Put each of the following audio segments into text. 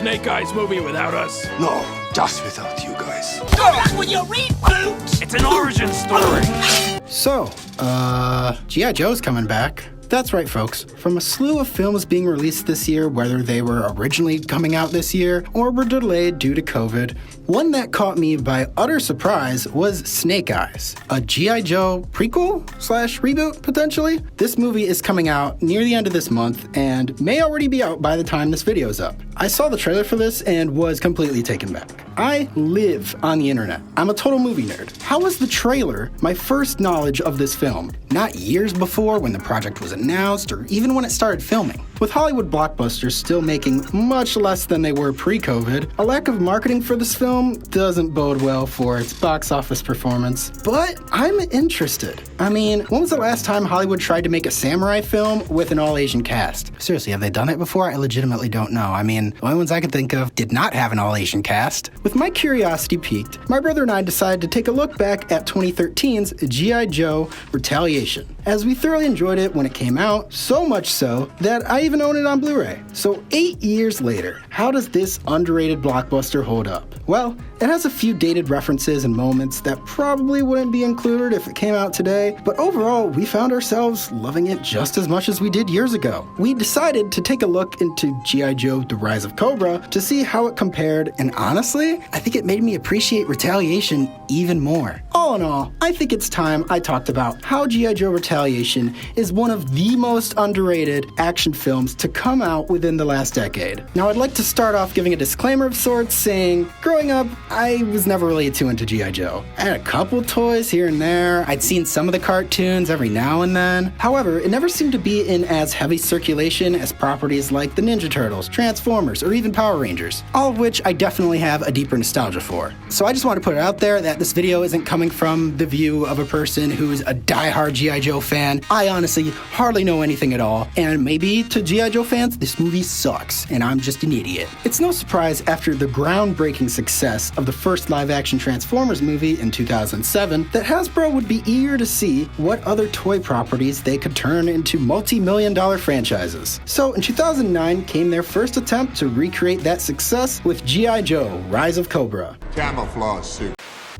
Snake Eyes movie without us? No, just without you guys. That's what you read, boots! It's an origin story. So, G.I. Joe's coming back. That's right, folks. From a slew of films being released this year, whether they were originally coming out this year or were delayed due to COVID, one that caught me by utter surprise was Snake Eyes, a G.I. Joe prequel/reboot, potentially. This movie is coming out near the end of this month and may already be out by the time this video is up. I saw the trailer for this and was completely taken back. I live on the internet. I'm a total movie nerd. How was the trailer my first knowledge of this film? Not years before when the project was announced or even when it started filming. With Hollywood blockbusters still making much less than they were pre-COVID, a lack of marketing for this film doesn't bode well for its box office performance. But I'm interested. I mean, when was the last time Hollywood tried to make a samurai film with an all-Asian cast? Seriously, have they done it before? I legitimately don't know. I mean, the only ones I can think of did not have an all-Asian cast. With my curiosity piqued, my brother and I decided to take a look back at 2013's G.I. Joe Retaliation, as we thoroughly enjoyed it when it came out, so much so that I even own it on Blu-ray. So 8 years later, how does this underrated blockbuster hold up? Well, it has a few dated references and moments that probably wouldn't be included if it came out today, but overall, we found ourselves loving it just as much as we did years ago. We decided to take a look into G.I. Joe The Rise of Cobra to see how it compared, and honestly, I think it made me appreciate Retaliation even more. All in all, I think it's time I talked about how G.I. Joe Retaliation is one of the most underrated action films to come out within the last decade. Now, I'd like to start off giving a disclaimer of sorts, saying, growing up, I was never really too into G.I. Joe. I had a couple toys here and there, I'd seen some of the cartoons every now and then. However, it never seemed to be in as heavy circulation as properties like the Ninja Turtles, Transformers, or even Power Rangers, all of which I definitely have a deeper nostalgia for. So I just want to put it out there that this video isn't coming from the view of a person who's a diehard G.I. Joe fan. I honestly hardly know anything at all, and maybe to G.I. Joe fans, this movie sucks, and I'm just an idiot. It's no surprise after the groundbreaking success of the first live-action Transformers movie in 2007 that Hasbro would be eager to see what other toy properties they could turn into multi-million-dollar franchises. So in 2009 came their first attempt to recreate that success with G.I. Joe Rise of Cobra. Camouflage suit.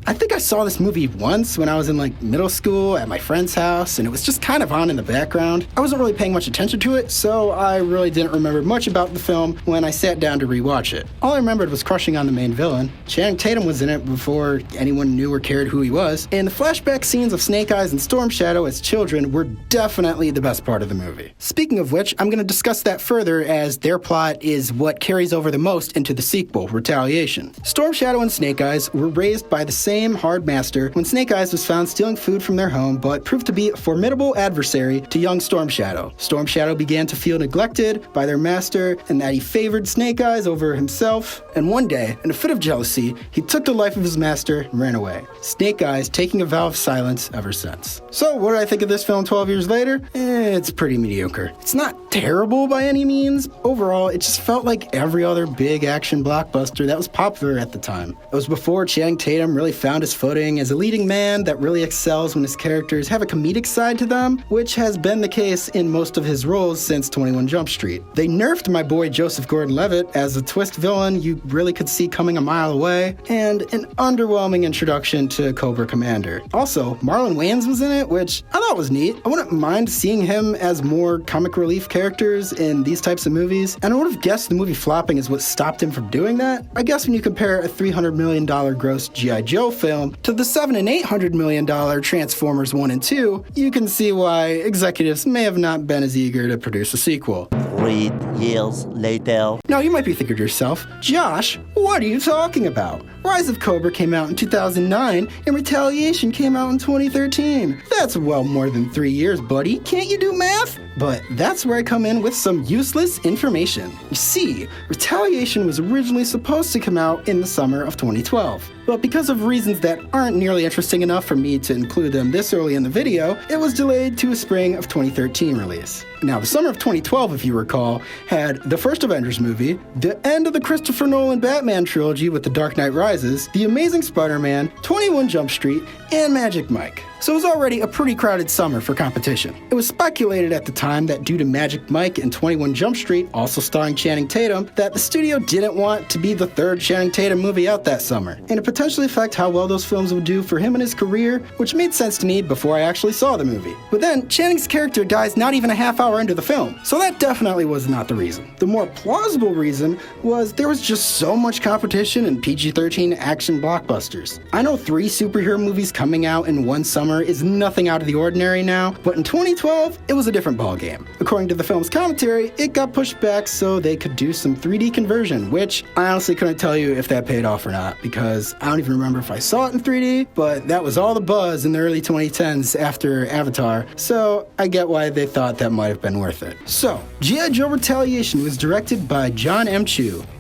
I think I saw this movie once when I was in middle school at my friend's house, and it was just kind of on in the background. I wasn't really paying much attention to it, so I really didn't remember much about the film when I sat down to rewatch it. All I remembered was crushing on the main villain. Channing Tatum was in it before anyone knew or cared who he was, and the flashback scenes of Snake Eyes and Storm Shadow as children were definitely the best part of the movie. Speaking of which, I'm going to discuss that further as their plot is what carries over the most into the sequel, Retaliation. Storm Shadow and Snake Eyes were raised by the same hard master when Snake Eyes was found stealing food from their home, but proved to be a formidable adversary to young Storm Shadow. Storm Shadow began to feel neglected by their master and that he favored Snake Eyes over himself, and one day, in a fit of jealousy, he took the life of his master and ran away. Snake Eyes taking a vow of silence ever since. So, what do I think of this film 12 years later? It's pretty mediocre. It's not terrible by any means. Overall, it just felt like every other big action blockbuster that was popular at the time. It was before Channing Tatum really found his footing as a leading man that really excels when his characters have a comedic side to them, which has been the case in most of his roles since 21 Jump Street. They nerfed my boy Joseph Gordon-Levitt as a twist villain you really could see coming a mile away, and an underwhelming introduction to Cobra Commander. Also, Marlon Wayans was in it, which I thought was neat. I wouldn't mind seeing him as more comic relief characters in these types of movies, and I would have guessed the movie flopping is what stopped him from doing that. I guess when you compare a $300 million gross G.I. Joe film to the $700 and $800 million Transformers 1 and 2, you can see why executives may have not been as eager to produce a sequel. 3 years later. Now you might be thinking to yourself, Josh, what are you talking about? Rise of Cobra came out in 2009 and Retaliation came out in 2013. That's well more than 3 years, buddy. Can't you do math? But that's where I come in with some useless information. You see, Retaliation was originally supposed to come out in the summer of 2012. but because of reasons that aren't nearly interesting enough for me to include them this early in the video, it was delayed to a spring of 2013 release. Now, the summer of 2012, if you recall, had the first Avengers movie, the end of the Christopher Nolan Batman trilogy with The Dark Knight Rises, The Amazing Spider-Man, 21 Jump Street, and Magic Mike. So it was already a pretty crowded summer for competition. It was speculated at the time that due to Magic Mike and 21 Jump Street, also starring Channing Tatum, that the studio didn't want to be the third Channing Tatum movie out that summer, and it potentially affect how well those films would do for him and his career, which made sense to me before I actually saw the movie. But then, Channing's character dies not even a half hour into the film, so that definitely was not the reason. The more plausible reason was there was just so much competition in PG-13 action blockbusters. I know 3 superhero movies coming out in one summer is nothing out of the ordinary now, but in 2012, it was a different ballgame. According to the film's commentary, it got pushed back so they could do some 3D conversion, which I honestly couldn't tell you if that paid off or not, because I don't even remember if I saw it in 3D, but that was all the buzz in the early 2010s after Avatar, so I get why they thought that might have been worth it. So, G.I. Joe Retaliation was directed by Jon M.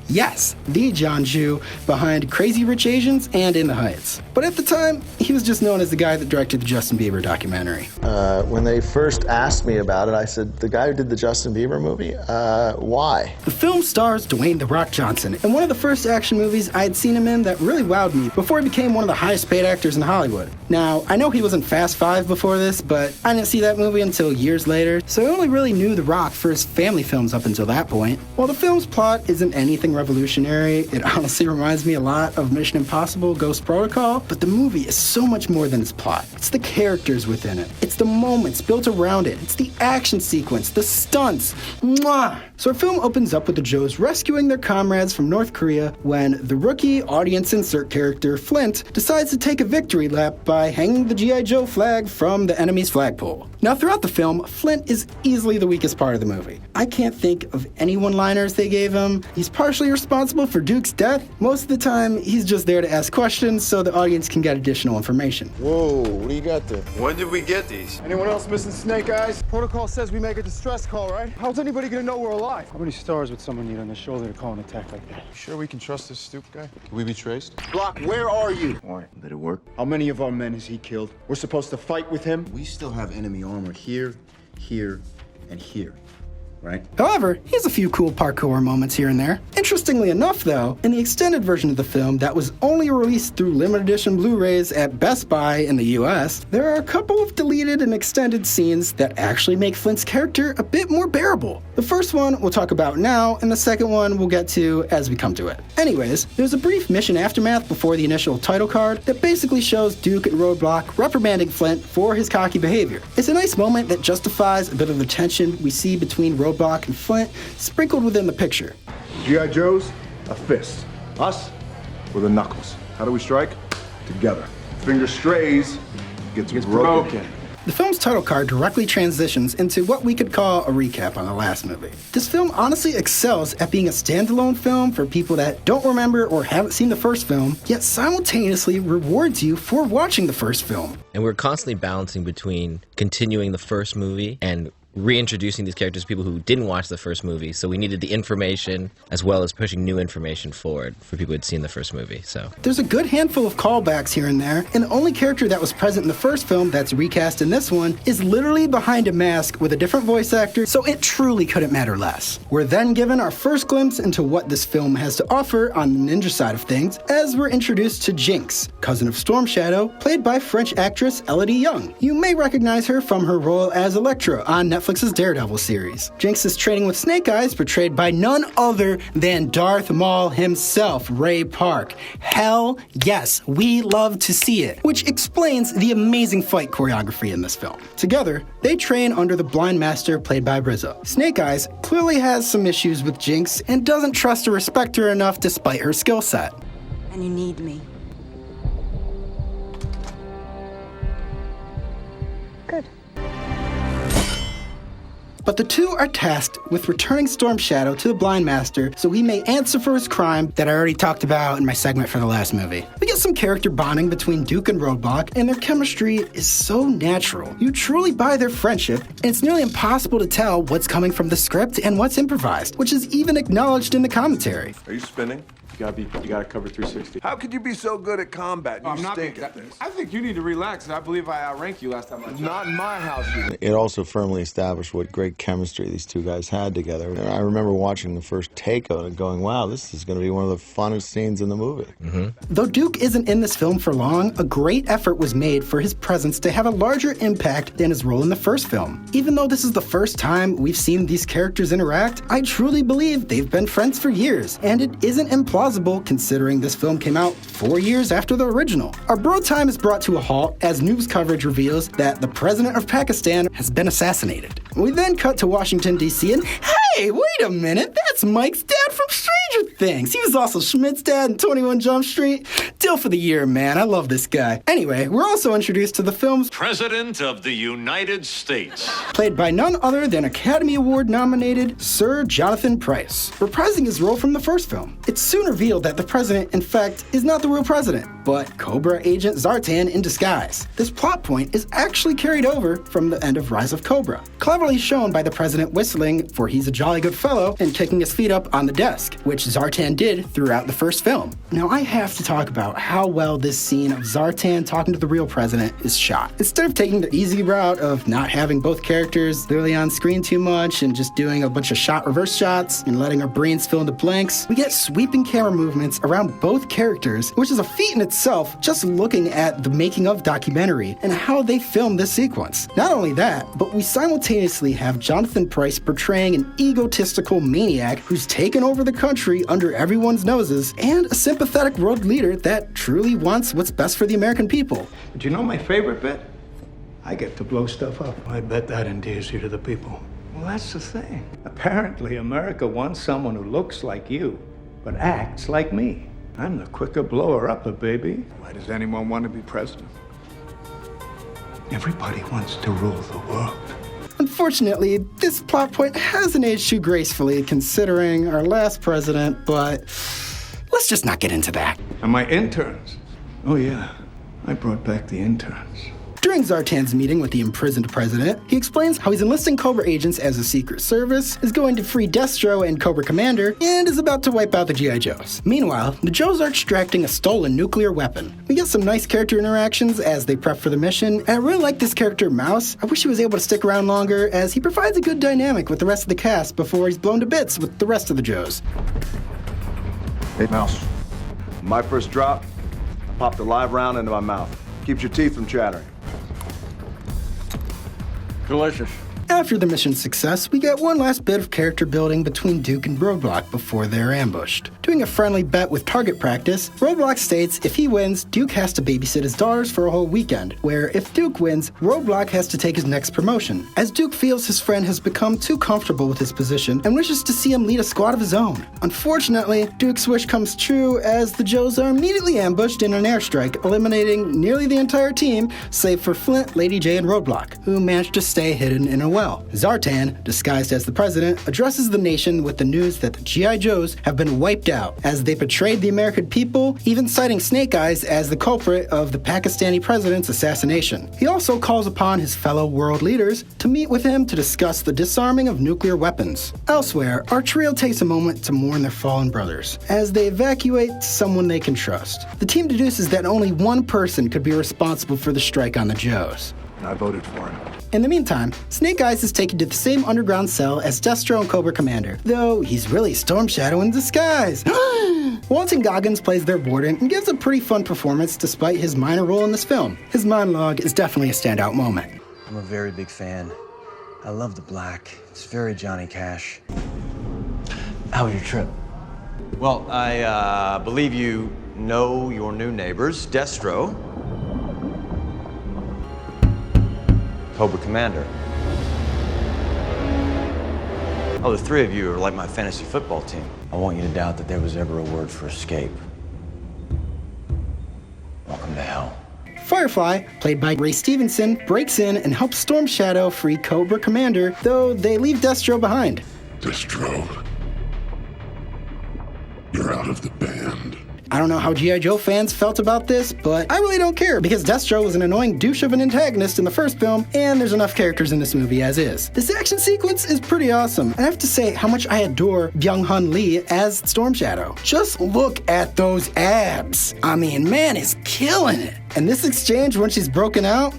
Yes, the John Chu behind Crazy Rich Asians and In the Heights. But at the time, he was just known as the guy that directed the Justin Bieber documentary. When they first asked me about it, I said, the guy who did the Justin Bieber movie? Why? The film stars Dwayne "The Rock" Johnson, and one of the first action movies I had seen him in that really wowed me before he became one of the highest paid actors in Hollywood. Now, I know he was in Fast 5 before this, but I didn't see that movie until years later, so I only really knew The Rock for his family films up until that point. While the film's plot isn't anything revolutionary, it honestly reminds me a lot of Mission Impossible: Ghost Protocol, but the movie is so much more than its plot. It's the characters within it. It's the moments built around it. It's the action sequence, the stunts. Mwah! So our film opens up with the Joes rescuing their comrades from North Korea when the rookie audience insert character, Flint, decides to take a victory lap by hanging the G.I. Joe flag from the enemy's flagpole. Now, throughout the film, Flint is easily the weakest part of the movie. I can't think of any one-liners they gave him. He's partially responsible for Duke's death. Most of the time, he's just there to ask questions so the audience can get additional information. Whoa, what do you got there? When did we get these? Anyone else missing snake eyes? Protocol says we make a distress call, right? How's anybody gonna know we're alive? How many stars would someone need on their shoulder to call an attack like that? You sure we can trust this stupid guy? Can we be traced? Block, where are you? Why? Did it work? How many of our men has he killed? We're supposed to fight with him? We still have enemy armor here, here, and here, right? However, he has a few cool parkour moments here and there. Interestingly enough, though, in the extended version of the film that was only released through limited edition Blu-rays at Best Buy in the US, there are a couple of deleted and extended scenes that actually make Flint's character a bit more bearable. The first one we'll talk about now, and the second one we'll get to as we come to it. Anyways, there's a brief mission aftermath before the initial title card that basically shows Duke and Roadblock reprimanding Flint for his cocky behavior. It's a nice moment that justifies a bit of the tension we see between Roadblock and Flint sprinkled within the picture. G.I. Joe's, a fist. Us, with the knuckles. How do we strike? Together. Finger strays, gets broken. The film's title card directly transitions into what we could call a recap on the last movie. This film honestly excels at being a standalone film for people that don't remember or haven't seen the first film, yet simultaneously rewards you for watching the first film. And we're constantly balancing between continuing the first movie and reintroducing these characters to people who didn't watch the first movie, so we needed the information as well as pushing new information forward for people who had seen the first movie. So there's a good handful of callbacks here and there, and the only character that was present in the first film that's recast in this one is literally behind a mask with a different voice actor, so it truly couldn't matter less. We're then given our first glimpse into what this film has to offer on the ninja side of things, as we're introduced to Jinx, cousin of Storm Shadow, played by French actress Elodie Young. You may recognize her from her role as Elektra on Netflix's Daredevil series. Jinx is training with Snake Eyes, portrayed by none other than Darth Maul himself, Ray Park. Hell yes, we love to see it, which explains the amazing fight choreography in this film. Together, they train under the Blind Master, played by Brizzo. Snake Eyes clearly has some issues with Jinx and doesn't trust or respect her enough despite her skill set. And you need me. Good. But the two are tasked with returning Storm Shadow to the Blind Master so he may answer for his crime that I already talked about in my segment for the last movie. We get some character bonding between Duke and Roadblock, and their chemistry is so natural. You truly buy their friendship, and it's nearly impossible to tell what's coming from the script and what's improvised, which is even acknowledged in the commentary. Are you spinning? You gotta cover 360. How could you be so good at combat? You I'm not stink at this. I think you need to relax. I believe I outranked you last time I checked. Not in my house, you. It also firmly established what great chemistry these two guys had together. And I remember watching the first take of it and going, wow, this is going to be one of the funnest scenes in the movie. Though Duke isn't in this film for long, a great effort was made for his presence to have a larger impact than his role in the first film. Even though this is the first time we've seen these characters interact, I truly believe they've been friends for years, and it isn't implausible considering this film came out 4 years after the original. Our bro time is brought to a halt as news coverage reveals that the president of Pakistan has been assassinated. We then cut to Washington, D.C. and hey, wait a minute, that's Mike's dad from Stranger Things. He was also Schmidt's dad in 21 Jump Street. Deal for the year, man. I love this guy. Anyway, we're also introduced to the film's President of the United States. played by none other than Academy Award nominated Sir Jonathan Pryce, reprising his role from the first film. It's soon revealed that the president, in fact, is not the real president, but Cobra agent Zartan in disguise. This plot point is actually carried over from the end of Rise of Cobra, cleverly shown by the president whistling for he's a jolly good fellow and kicking his feet up on the desk, which Zartan did throughout the first film. Now I have to talk about how well this scene of Zartan talking to the real president is shot. Instead of taking the easy route of not having both characters clearly on screen too much and just doing a bunch of shot reverse shots and letting our brains fill in the blanks, we get sweeping camera movements around both characters, which is a feat in itself just looking at the making of documentary and how they filmed this sequence. Not only that, but we simultaneously have Jonathan Pryce portraying an egotistical maniac who's taken over the country under everyone's noses and a sympathetic world leader that truly wants what's best for the American people. But you know my favorite bit? I get to blow stuff up. I bet that endears you to the people. Well, that's the thing. Apparently, America wants someone who looks like you, but acts like me. I'm the quicker blower-upper, baby. Why does anyone want to be president? Everybody wants to rule the world. Unfortunately, this plot point hasn't aged too gracefully considering our last president, but let's just not get into that. And my interns? Oh yeah, I brought back the interns. During Zartan's meeting with the imprisoned president, he explains how he's enlisting Cobra agents as a secret service, is going to free Destro and Cobra Commander, and is about to wipe out the G.I. Joes. Meanwhile, the Joes are extracting a stolen nuclear weapon. We get some nice character interactions as they prep for the mission, and I really like this character, Mouse. I wish he was able to stick around longer, as he provides a good dynamic with the rest of the cast before he's blown to bits with the rest of the Joes. Hey, Mouse. My first drop, I popped a live round into my mouth. Keeps your teeth from chattering. Delicious. After the mission's success, we get one last bit of character building between Duke and Roadblock before they're ambushed. Doing a friendly bet with target practice, Roadblock states if he wins, Duke has to babysit his daughters for a whole weekend, where if Duke wins, Roadblock has to take his next promotion, as Duke feels his friend has become too comfortable with his position and wishes to see him lead a squad of his own. Unfortunately, Duke's wish comes true as the Joes are immediately ambushed in an airstrike, eliminating nearly the entire team, save for Flint, Lady J, and Roadblock, who managed to stay hidden in a well. Zartan, disguised as the president, addresses the nation with the news that the G.I. Joes have been wiped out, as they betrayed the American people, even citing Snake Eyes as the culprit of the Pakistani president's assassination. He also calls upon his fellow world leaders to meet with him to discuss the disarming of nuclear weapons. Elsewhere, our trio takes a moment to mourn their fallen brothers, as they evacuate to someone they can trust. The team deduces that only one person could be responsible for the strike on the Joes. I voted for him. In the meantime, Snake Eyes is taken to the same underground cell as Destro and Cobra Commander, though he's really Storm Shadow in disguise. Walton Goggins plays their warden and gives a pretty fun performance despite his minor role in this film. His monologue is definitely a standout moment. I'm a very big fan. I love the black. It's very Johnny Cash. How was your trip? Well, I believe you know your new neighbors, Destro, Cobra Commander. Oh, the three of you are like my fantasy football team. I want you to doubt that there was ever a word for escape. Welcome to hell. Firefly, played by Ray Stevenson, breaks in and helps Storm Shadow free Cobra Commander, though they leave Destro behind. Destro, you're out of the band. I don't know how G.I. Joe fans felt about this, but I really don't care because Destro was an annoying douche of an antagonist in the first film, and there's enough characters in this movie as is. This action sequence is pretty awesome. I have to say how much I adore Byung-hun Lee as Storm Shadow. Just look at those abs. I mean, man is killing it. And this exchange when she's broken out,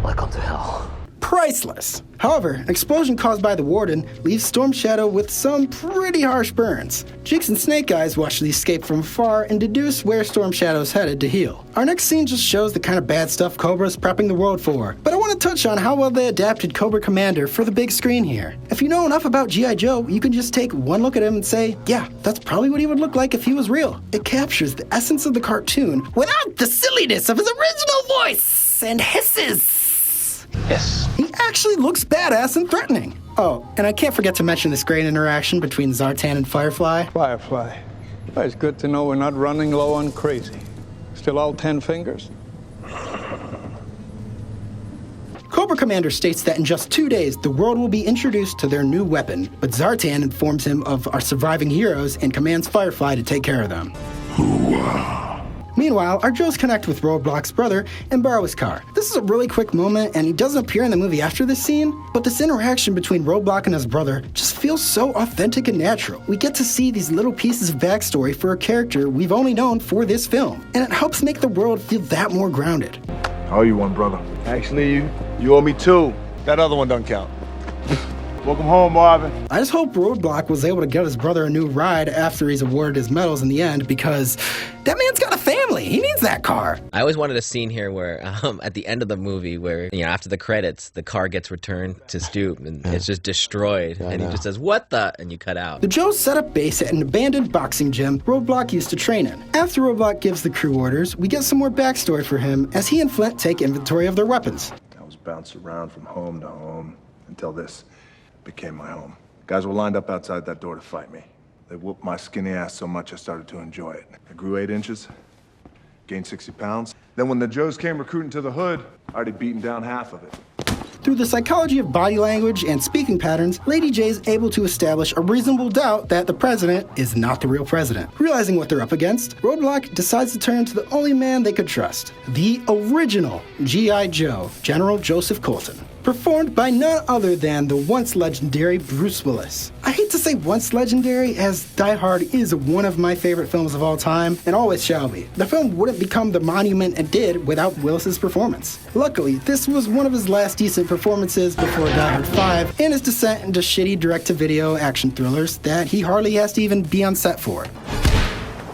Welcome to hell. priceless. However, an explosion caused by the warden leaves Storm Shadow with some pretty harsh burns. Jinx and Snake Eyes watch the escape from afar and deduce where Storm Shadow's headed to heal. Our next scene just shows the kind of bad stuff Cobra's prepping the world for, but I want to touch on how well they adapted Cobra Commander for the big screen here. If you know enough about G.I. Joe, you can just take one look at him and say, yeah, that's probably what he would look like if he was real. It captures the essence of the cartoon without the silliness of his original voice and hisses. Yes. He actually looks badass and threatening. Oh, and I can't forget to mention this great interaction between Zartan and Firefly. Firefly. Well, it's good to know we're not running low on crazy. Still all 10 fingers? Cobra Commander states that in just 2 days, the world will be introduced to their new weapon, but Zartan informs him of our surviving heroes and commands Firefly to take care of them. Meanwhile, our Joes connect with Roadblock's brother and borrow his car. This is a really quick moment, and he doesn't appear in the movie after this scene, but this interaction between Roadblock and his brother just feels so authentic and natural. We get to see these little pieces of backstory for a character we've only known for this film, and it helps make the world feel that more grounded. I owe you one, brother. Actually, you owe me two. That other one don't count. Welcome home, Marvin. I just hope Roadblock was able to get his brother a new ride after he's awarded his medals in the end, because that man's got a family. He needs that car. I always wanted a scene here where, at the end of the movie, where, you know, after the credits, the car gets returned to Stoop and it's just destroyed. And he just says, "What the?" And you cut out. The Joes set up base at an abandoned boxing gym Roadblock used to train in. After Roadblock gives the crew orders, we get some more backstory for him as he and Flint take inventory of their weapons. I was bounced around from home to home until this became my home. Guys were lined up outside that door to fight me. They whooped my skinny ass so much I started to enjoy it. I grew 8 inches, gained 60 pounds. Then when the Joes came recruiting to the hood, I already beaten down half of it. Through the psychology of body language and speaking patterns, Lady J is able to establish a reasonable doubt that the president is not the real president. Realizing what they're up against, Roadblock decides to turn to the only man they could trust, the original G.I. Joe, General Joseph Colton, performed by none other than the once legendary Bruce Willis. I hate to say once legendary, as Die Hard is one of my favorite films of all time, and always shall be. The film wouldn't become the monument it did without Willis's performance. Luckily, this was one of his last decent performances before Die Hard 5 and his descent into shitty direct-to-video action thrillers that he hardly has to even be on set for.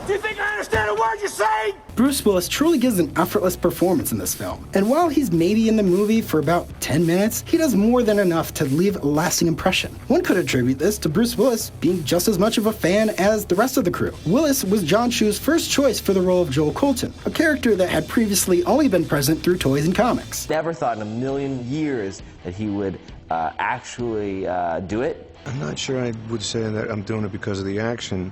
Do you think I understand a word you're saying? Bruce Willis truly gives an effortless performance in this film. And while he's maybe in the movie for about 10 minutes, he does more than enough to leave a lasting impression. One could attribute this to Bruce Willis being just as much of a fan as the rest of the crew. Willis was John Chu's first choice for the role of Joel Colton, a character that had previously only been present through toys and comics. Never thought in a million years that he would actually do it. I'm not sure I would say that I'm doing it because of the action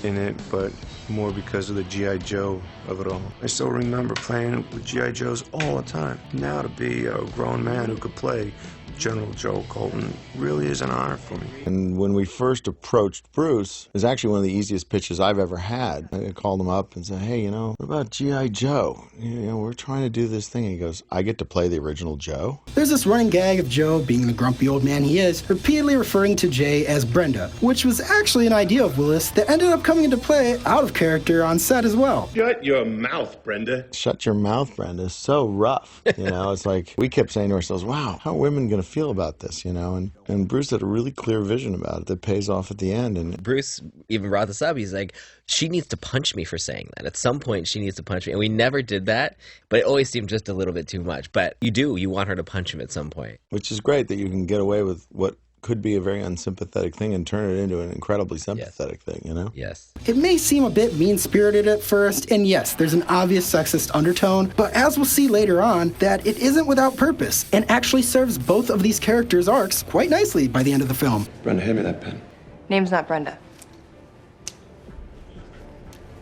in it, but more because of the G.I. Joe of it all. I still remember playing with G.I. Joes all the time. Now to be a grown man who could play General Joe Colton really is an honor for me. And when we first approached Bruce, it was actually one of the easiest pitches I've ever had. I called him up and said, hey, you know, what about G.I. Joe? You know, we're trying to do this thing. And he goes, I get to play the original Joe? There's this running gag of Joe, being the grumpy old man he is, repeatedly referring to Jay as Brenda, which was actually an idea of Willis that ended up coming into play out of character on set as well. Shut your mouth, Brenda. Shut your mouth, Brenda. So rough. You know, it's like, we kept saying to ourselves, wow, how are women going to feel about this, you know? And Bruce had a really clear vision about it that pays off at the end. And Bruce even brought this up. He's like, she needs to punch me for saying that. At some point, she needs to punch me. And we never did that, but it always seemed just a little bit too much. But you want her to punch him at some point. Which is great that you can get away with what could be a very unsympathetic thing and turn it into an incredibly sympathetic thing, you know? Yes. It may seem a bit mean-spirited at first, and yes, there's an obvious sexist undertone, but as we'll see later on, that it isn't without purpose, and actually serves both of these characters' arcs quite nicely by the end of the film. Brenda, hand me that pen. Name's not Brenda.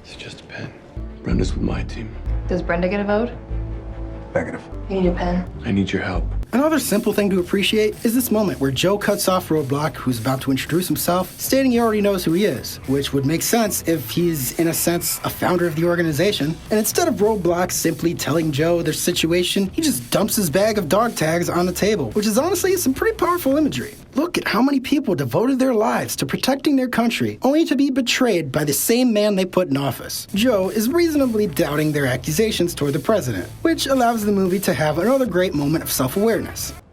It's just a pen. Brenda's with my team. Does Brenda get a vote? Negative. You need a pen. I need your help. Another simple thing to appreciate is this moment where Joe cuts off Roadblock, who's about to introduce himself, stating he already knows who he is, which would make sense if he's, in a sense, a founder of the organization. And instead of Roadblock simply telling Joe their situation, he just dumps his bag of dog tags on the table, which is honestly some pretty powerful imagery. Look at how many people devoted their lives to protecting their country, only to be betrayed by the same man they put in office. Joe is reasonably doubting their accusations toward the president, which allows the movie to have another great moment of self-awareness.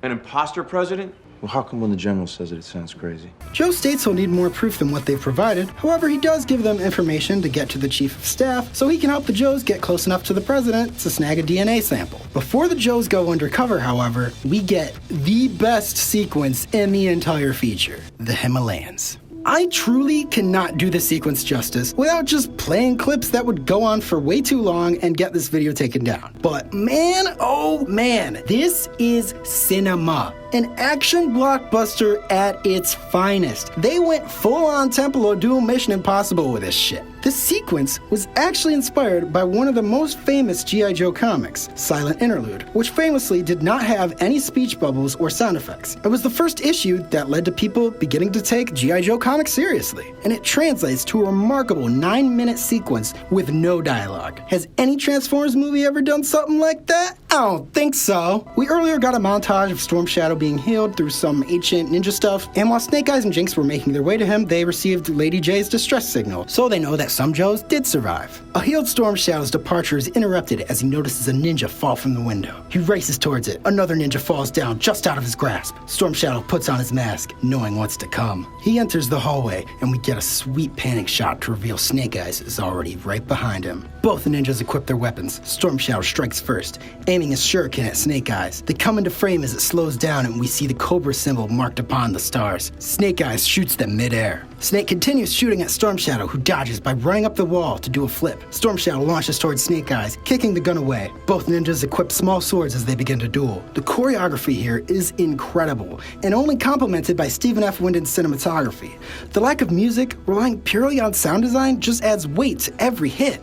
An imposter president? Well, how come when the general says it sounds crazy? Joe states he'll need more proof than what they've provided. However, he does give them information to get to the chief of staff so he can help the Joes get close enough to the president to snag a DNA sample. Before the Joes go undercover, however, we get the best sequence in the entire feature, the Himalayans. I truly cannot do this sequence justice without just playing clips that would go on for way too long and get this video taken down. But man, oh man, this is cinema. An action blockbuster at its finest. They went full-on Temple of Doom Mission Impossible with this shit. This sequence was actually inspired by one of the most famous G.I. Joe comics, Silent Interlude, which famously did not have any speech bubbles or sound effects. It was the first issue that led to people beginning to take G.I. Joe comics seriously, and it translates to a remarkable 9-minute sequence with no dialogue. Has any Transformers movie ever done something like that? I don't think so. We earlier got a montage of Storm Shadow being healed through some ancient ninja stuff, and while Snake Eyes and Jinx were making their way to him, they received Lady J's distress signal, so they know that some Joes did survive. A healed Storm Shadow's departure is interrupted as he notices a ninja fall from the window. He races towards it. Another ninja falls down just out of his grasp. Storm Shadow puts on his mask, knowing what's to come. He enters the hallway, and we get a sweet panning shot to reveal Snake Eyes is already right behind him. Both the ninjas equip their weapons. Storm Shadow strikes first, aiming his shuriken at Snake Eyes. They come into frame as it slows down, and we see the Cobra symbol marked upon the stars. Snake Eyes shoots them midair. Snake continues shooting at Storm Shadow, who dodges by running up the wall to do a flip. Storm Shadow launches towards Snake Eyes, kicking the gun away. Both ninjas equip small swords as they begin to duel. The choreography here is incredible, and only complemented by Stephen F. Wyndon's cinematography. The lack of music, relying purely on sound design, just adds weight to every hit.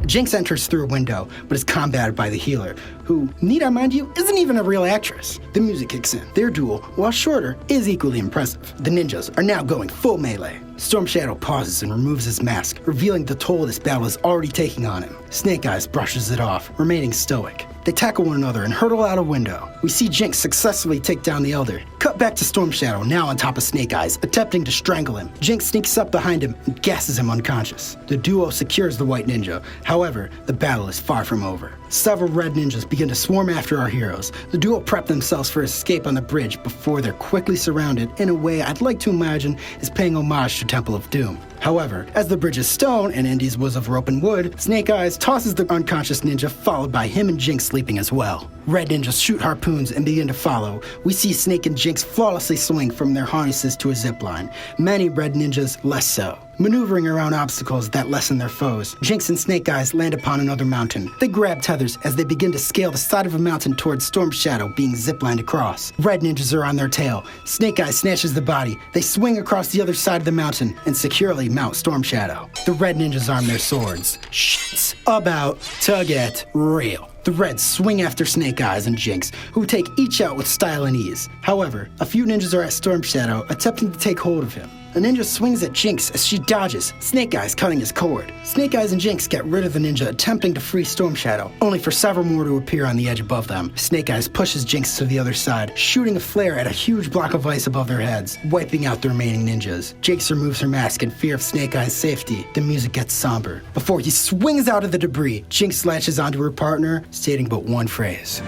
Jinx enters through a window, but is combated by the healer, who, need I mind you, isn't even a real actress. The music kicks in. Their duel, while shorter, is equally impressive. The ninjas are now going full melee. Storm Shadow pauses and removes his mask, revealing the toll this battle is already taking on him. Snake Eyes brushes it off, remaining stoic. They tackle one another and hurtle out a window. We see Jinx successfully take down the Elder. Cut back to Storm Shadow, now on top of Snake Eyes, attempting to strangle him. Jinx sneaks up behind him and gasses him unconscious. The duo secures the White Ninja. However, the battle is far from over. Several red ninjas begin to swarm after our heroes. The duo prep themselves for escape on the bridge before they're quickly surrounded in a way I'd like to imagine is paying homage to Temple of Doom. However, as the bridge is stone and Indy's was of rope and wood, Snake Eyes tosses the unconscious ninja, followed by him and Jinx sleeping as well. Red ninjas shoot harpoons and begin to follow. We see Snake and Jinx flawlessly swing from their harnesses to a zipline. Many red ninjas less so, maneuvering around obstacles that lessen their foes. Jinx and Snake Eyes land upon another mountain. They grab tethers as they begin to scale the side of a mountain towards Storm Shadow being ziplined across. Red ninjas are on their tail. Snake Eyes snatches the body. They swing across the other side of the mountain and securely mount Storm Shadow. The red ninjas arm their swords. Shit's about to get real. The Reds swing after Snake Eyes and Jinx, who take each out with style and ease. However, a few ninjas are at Storm Shadow, attempting to take hold of him. A ninja swings at Jinx as she dodges, Snake Eyes cutting his cord. Snake Eyes and Jinx get rid of the ninja, attempting to free Storm Shadow, only for several more to appear on the edge above them. Snake Eyes pushes Jinx to the other side, shooting a flare at a huge block of ice above their heads, wiping out the remaining ninjas. Jinx removes her mask in fear of Snake Eyes' safety. The music gets somber. Before he swings out of the debris, Jinx latches onto her partner, stating but one phrase.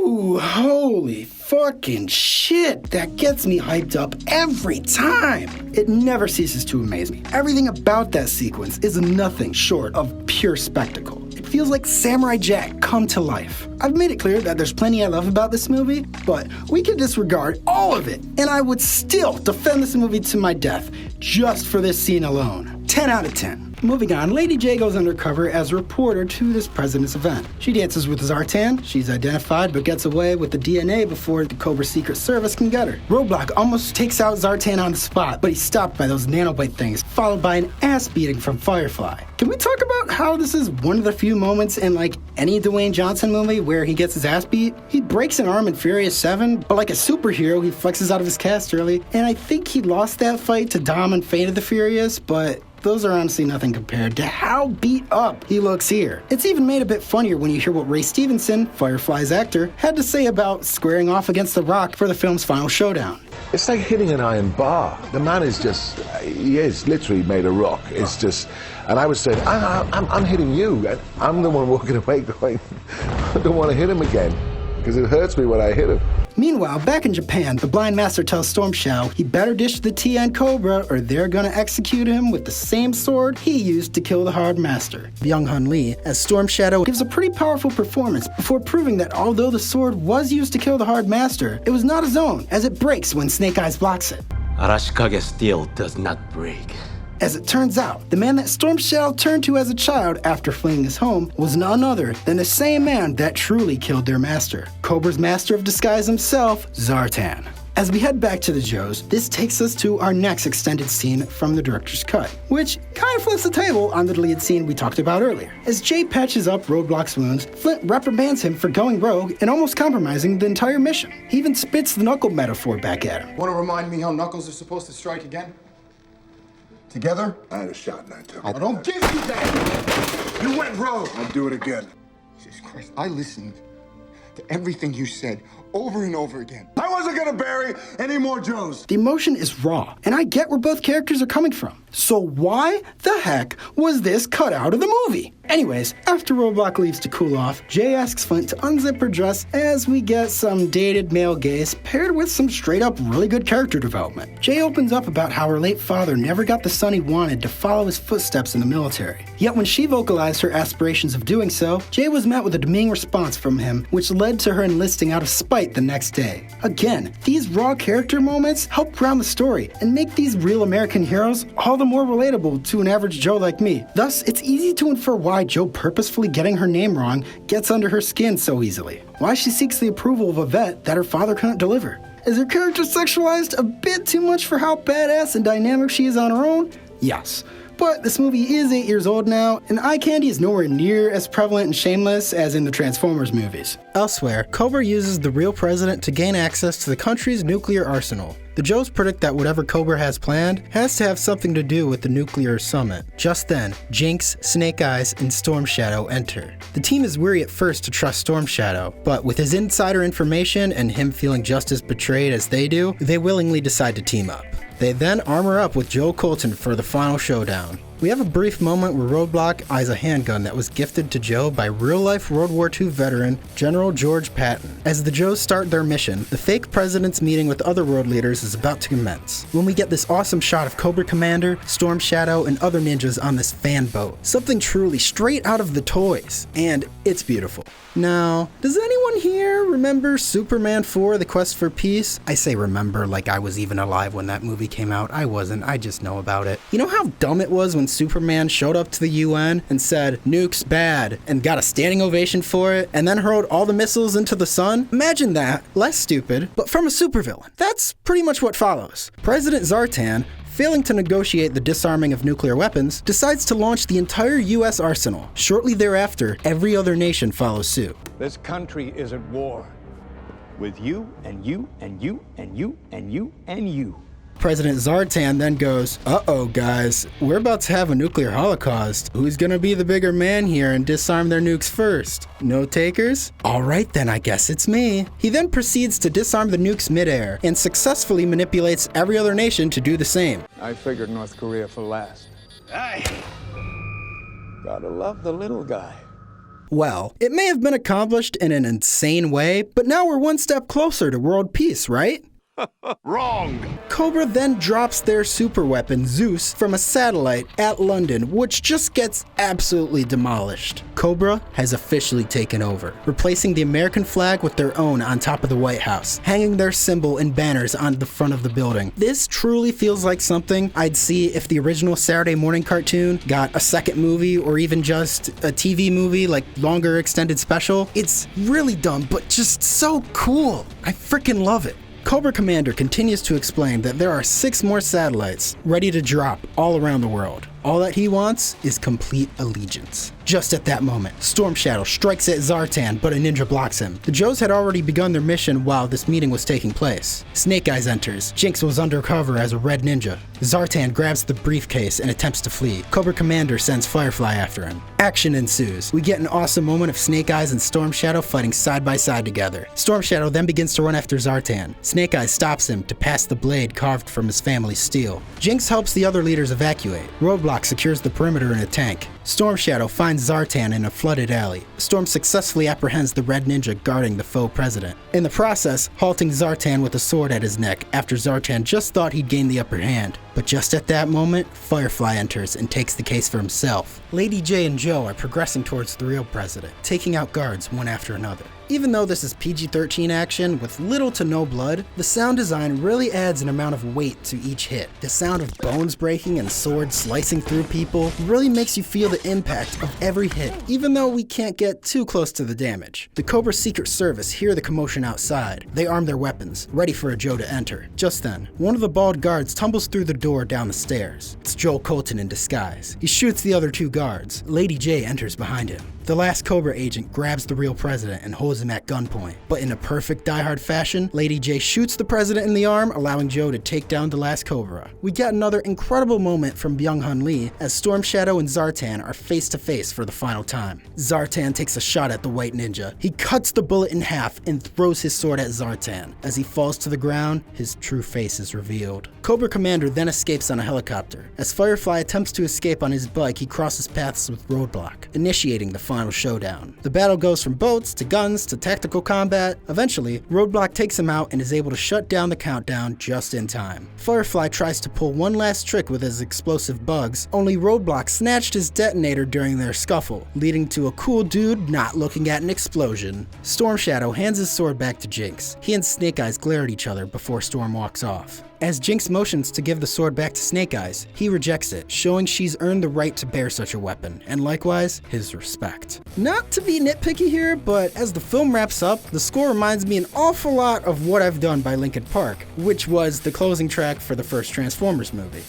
Woo! Holy fucking shit, that gets me hyped up every time. It never ceases to amaze me. Everything about that sequence is nothing short of pure spectacle. It feels like Samurai Jack come to life. I've made it clear that there's plenty I love about this movie, but we can disregard all of it, and I would still defend this movie to my death just for this scene alone. 10 out of 10. Moving on, Lady J goes undercover as a reporter to this president's event. She dances with Zartan. She's identified but gets away with the DNA before the Cobra Secret Service can get her. Roadblock almost takes out Zartan on the spot, but he's stopped by those nanobite things followed by an ass beating from Firefly. Can we talk about how this is one of the few moments in like any Dwayne Johnson movie where he gets his ass beat? He breaks an arm in Furious 7, but like a superhero, he flexes out of his cast early, and I think he lost that fight to Dom in Fate of the Furious, but those are honestly nothing compared to how beat up he looks here. It's even made a bit funnier when you hear what Ray Stevenson, Firefly's actor, had to say about squaring off against The Rock for the film's final showdown. It's like hitting an iron bar. The man is just, he is literally made of rock. It's just, and I was saying, I'm hitting you. And I'm the one walking away going, I don't want to hit him again, because it hurts me when I hit him. Meanwhile, back in Japan, the blind master tells Storm Shadow he better dish the tea on Cobra or they're gonna execute him with the same sword he used to kill the Hard Master. Young Hun Lee, as Storm Shadow, gives a pretty powerful performance before proving that although the sword was used to kill the Hard Master, it was not his own, as it breaks when Snake Eyes blocks it. Arashikage steel does not break. As it turns out, the man that Storm Shadow turned to as a child after fleeing his home was none other than the same man that truly killed their master, Cobra's master of disguise himself, Zartan. As we head back to the Joes, this takes us to our next extended scene from the director's cut, which kind of flips the table on the deleted scene we talked about earlier. As Jay patches up Roadblock's wounds, Flint reprimands him for going rogue and almost compromising the entire mission. He even spits the knuckle metaphor back at him. Want to remind me how Knuckles are supposed to strike again? Together? I had a shot in that too. I don't give you that! You went rogue! I'll do it again. Jesus Christ, I listened to everything you said over and over again. I wasn't gonna bury any more Joes. The emotion is raw, and I get where both characters are coming from. So why the heck was this cut out of the movie? Anyways, after Roadblock leaves to cool off, Jay asks Flint to unzip her dress as we get some dated male gaze paired with some straight up really good character development. Jay opens up about how her late father never got the son he wanted to follow his footsteps in the military. Yet when she vocalized her aspirations of doing so, Jay was met with a demeaning response from him, which led to her enlisting out of spite the next day. Again, these raw character moments help ground the story and make these real American heroes all the more relatable to an average Joe like me. Thus, it's easy to infer why Joe purposefully getting her name wrong gets under her skin so easily. Why she seeks the approval of a vet that her father couldn't deliver. Is her character sexualized a bit too much for how badass and dynamic she is on her own? Yes. But this movie is 8 years old now, and eye candy is nowhere near as prevalent and shameless as in the Transformers movies. Elsewhere, Cobra uses the real president to gain access to the country's nuclear arsenal. The Joes predict that whatever Cobra has planned has to have something to do with the nuclear summit. Just then, Jinx, Snake Eyes, and Storm Shadow enter. The team is weary at first to trust Storm Shadow, but with his insider information and him feeling just as betrayed as they do, they willingly decide to team up. They then armor up with Joe Colton for the final showdown. We have a brief moment where Roadblock eyes a handgun that was gifted to Joe by real-life World War II veteran General George Patton. As the Joes start their mission, the fake president's meeting with other world leaders is about to commence. When we get this awesome shot of Cobra Commander, Storm Shadow, and other ninjas on this fan boat. Something truly straight out of the toys. And it's beautiful. Now, does anyone here remember Superman 4, The Quest for Peace? I say remember like I was even alive when that movie came out. I wasn't, I just know about it. You know how dumb it was when Superman showed up to the UN and said, "Nuke's bad," and got a standing ovation for it, and then hurled all the missiles into the sun? Imagine that, less stupid, but from a supervillain. That's pretty much what follows. President Zartan, failing to negotiate the disarming of nuclear weapons, decides to launch the entire US arsenal. Shortly thereafter, every other nation follows suit. This country is at war with you and you and you and you and you and you. President Zartan then goes, "Uh-oh, guys, we're about to have a nuclear holocaust. Who's gonna be the bigger man here and disarm their nukes first? No takers? All right then, I guess it's me." He then proceeds to disarm the nukes midair and successfully manipulates every other nation to do the same. I figured North Korea for last. Hey! Gotta love the little guy. Well, it may have been accomplished in an insane way, but now we're one step closer to world peace, right? Wrong! Cobra then drops their superweapon, Zeus, from a satellite at London, which just gets absolutely demolished. Cobra has officially taken over, replacing the American flag with their own on top of the White House, hanging their symbol and banners on the front of the building. This truly feels like something I'd see if the original Saturday morning cartoon got a second movie or even just a TV movie, like longer extended special. It's really dumb, but just so cool. I freaking love it. Cobra Commander continues to explain that there are 6 more satellites ready to drop all around the world. All that he wants is complete allegiance. Just at that moment, Storm Shadow strikes at Zartan, but a ninja blocks him. The Joes had already begun their mission while this meeting was taking place. Snake Eyes enters. Jinx was undercover as a red ninja. Zartan grabs the briefcase and attempts to flee. Cobra Commander sends Firefly after him. Action ensues. We get an awesome moment of Snake Eyes and Storm Shadow fighting side by side together. Storm Shadow then begins to run after Zartan. Snake Eyes stops him to pass the blade carved from his family's steel. Jinx helps the other leaders evacuate. Roadblock secures the perimeter in a tank. Storm Shadow finds Zartan in a flooded alley. Storm successfully apprehends the red ninja guarding the faux president. In the process, halting Zartan with a sword at his neck after Zartan just thought he'd gained the upper hand. But just at that moment, Firefly enters and takes the case for himself. Lady J and Joe are progressing towards the real president, taking out guards one after another. Even though this is PG-13 action with little to no blood, the sound design really adds an amount of weight to each hit. The sound of bones breaking and swords slicing through people really makes you feel the impact of every hit, even though we can't get too close to the damage. The Cobra Secret Service hear the commotion outside. They arm their weapons, ready for a Joe to enter. Just then, one of the bald guards tumbles through the door down the stairs. It's Joel Colton in disguise. He shoots the other 2 guards. Lady J enters behind him. The last Cobra agent grabs the real president and holds him at gunpoint. But in a perfect Die Hard fashion, Lady J shoots the president in the arm, allowing Joe to take down the last Cobra. We get another incredible moment from Byung-Hun Lee as Storm Shadow and Zartan are face to face for the final time. Zartan takes a shot at the white ninja. He cuts the bullet in half and throws his sword at Zartan. As he falls to the ground, his true face is revealed. Cobra Commander then escapes on a helicopter. As Firefly attempts to escape on his bike, he crosses paths with Roadblock, initiating the final showdown. The battle goes from boats to guns to tactical combat. Eventually, Roadblock takes him out and is able to shut down the countdown just in time. Firefly tries to pull one last trick with his explosive bugs, only Roadblock snatched his detonator during their scuffle, leading to a cool dude not looking at an explosion. Storm Shadow hands his sword back to Jinx. He and Snake Eyes glare at each other before Storm walks off. As Jinx motions to give the sword back to Snake Eyes, he rejects it, showing she's earned the right to bear such a weapon, and likewise, his respect. Not to be nitpicky here, but as the film wraps up, the score reminds me an awful lot of What I've Done by Linkin Park, which was the closing track for the first Transformers movie.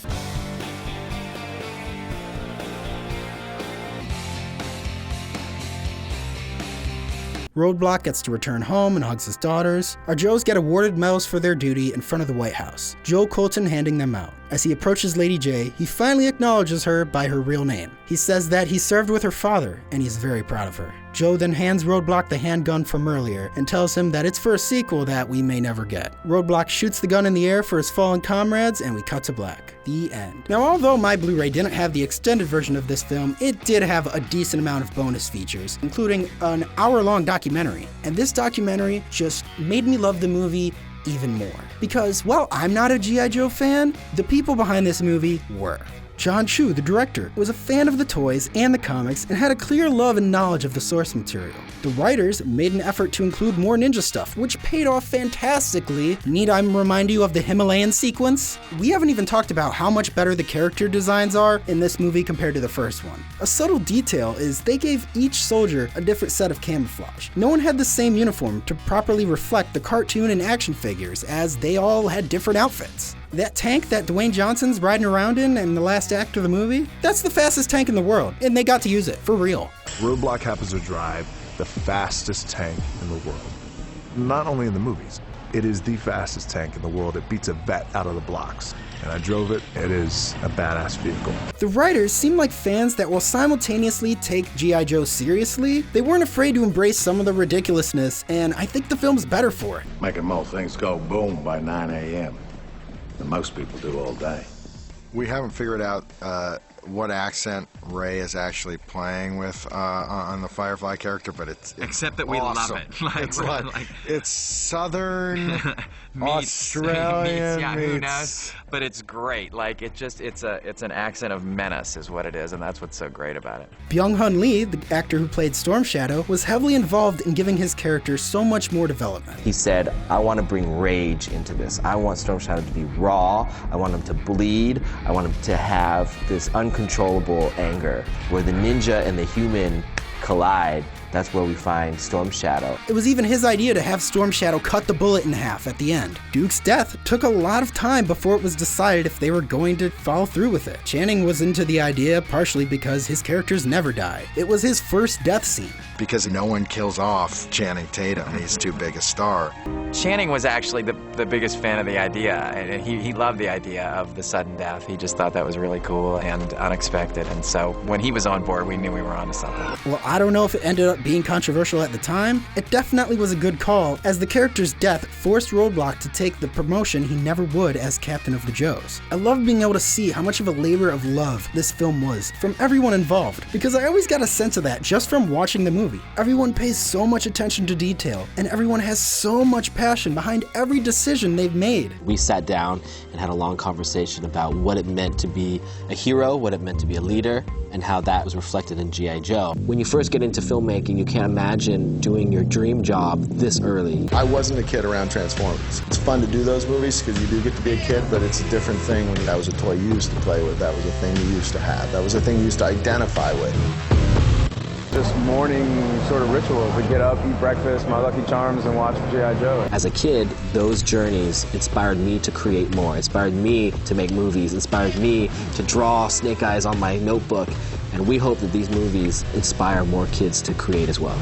Roadblock gets to return home and hugs his daughters. Our Joes get awarded medals for their duty in front of the White House, Joe Colton handing them out. As he approaches Lady J, he finally acknowledges her by her real name. He says that he served with her father, and he's very proud of her. Joe then hands Roadblock the handgun from earlier and tells him that it's for a sequel that we may never get. Roadblock shoots the gun in the air for his fallen comrades, and we cut to black. The end. Now, although my Blu-ray didn't have the extended version of this film, it did have a decent amount of bonus features, including an hour-long documentary. And this documentary just made me love the movie even more. Because while I'm not a G.I. Joe fan, the people behind this movie were. John Chu, the director, was a fan of the toys and the comics and had a clear love and knowledge of the source material. The writers made an effort to include more ninja stuff, which paid off fantastically. Need I remind you of the Himalayan sequence? We haven't even talked about how much better the character designs are in this movie compared to the first one. A subtle detail is they gave each soldier a different set of camouflage. No one had the same uniform to properly reflect the cartoon and action figures, as they all had different outfits. That tank that Dwayne Johnson's riding around in the last act of the movie, that's the fastest tank in the world, and they got to use it, for real. Roadblock happens to drive the fastest tank in the world. Not only in the movies, it is the fastest tank in the world. It beats a vet out of the blocks. And I drove it. It is a badass vehicle. The writers seem like fans that will simultaneously take G.I. Joe seriously. They weren't afraid to embrace some of the ridiculousness, and I think the film's better for it. Making most things go boom by 9 a.m. than most people do all day. We haven't figured out what accent Ray is actually playing with on the Firefly character, but it's except that we awesome. love it. It's like it's Southern Australian yeah, meets. who knows? But it's great. Like it's an accent of menace is what it is, and that's what's so great about it. Byung-Hun Lee, the actor who played Storm Shadow, was heavily involved in giving his character so much more development. He said, I want to bring rage into this. I want Storm Shadow to be raw. I want him to bleed. I want him to have this uncontrollable anger where the ninja and the human collide That's where we find Storm Shadow. It was even his idea to have Storm Shadow cut the bullet in half at the end. Duke's death took a lot of time before it was decided if they were going to follow through with it. Channing was into the idea partially because his characters never die. It was his first death scene. Because no one kills off Channing Tatum. He's too big a star. Channing was actually the biggest fan of the idea, and he loved the idea of the sudden death. He just thought that was really cool and unexpected, and so when he was on board, we knew we were onto something. Well, I don't know if it ended up being controversial at the time. It definitely was a good call, as the character's death forced Roadblock to take the promotion he never would as Captain of the Joes. I love being able to see how much of a labor of love this film was from everyone involved, because I always got a sense of that just from watching the movie. Everyone pays so much attention to detail, and everyone has so much passion behind every decision they've made. We sat down and had a long conversation about what it meant to be a hero, what it meant to be a leader, and how that was reflected in G.I. Joe. When you first get into filmmaking, you can't imagine doing your dream job this early. I wasn't a kid around Transformers. It's fun to do those movies because you do get to be a kid, but it's a different thing when that was a toy you used to play with. That was a thing you used to have. That was a thing you used to identify with. This morning sort of ritual to get up, eat breakfast, my Lucky Charms, and watch G.I. Joe. As a kid, those journeys inspired me to create more, inspired me to make movies, inspired me to draw snake eyes on my notebook, and we hope that these movies inspire more kids to create as well.